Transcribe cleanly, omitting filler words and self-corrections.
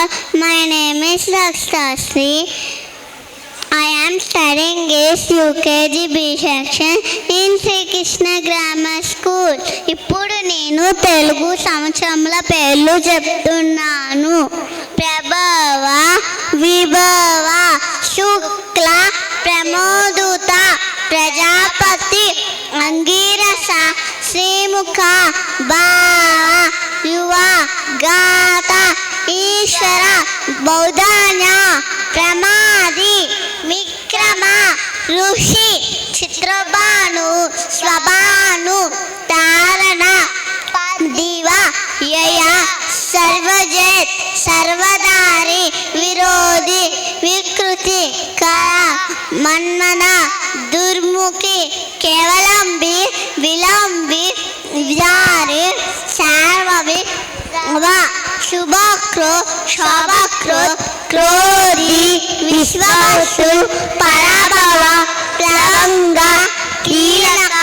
My name is Rakshasri. I am studying is UKG B section in Sri Krishna Grammar School. ఇప్పుడు నేను తెలుగు సంవత్సరముల పేర్లు చెప్తున్నాను. ప్రభవ, విభవ, శుక్ల, ప్రమోదుత, ప్రజాపతి, అంగీరస, శ్రీముఖ, భావ, యువ, గాత, ఈశ్వర, బౌధాన్య, ప్రమాది, విక్రమ, ఋషి, చిత్రభాను, స్వభాను, తారణ, దివ, యయ, సర్వజేత్, సర్వధారి, విరోధి, వికృతి, కర, మన్మన, దుర్ముఖి, కేవలంబి, విలంబి, విదారి, శార్వవి, శుభక్రో, శోభక్రో, క్రోధి, విశ్వవసు, పరాభవ, ప్లవంగ, కీలక,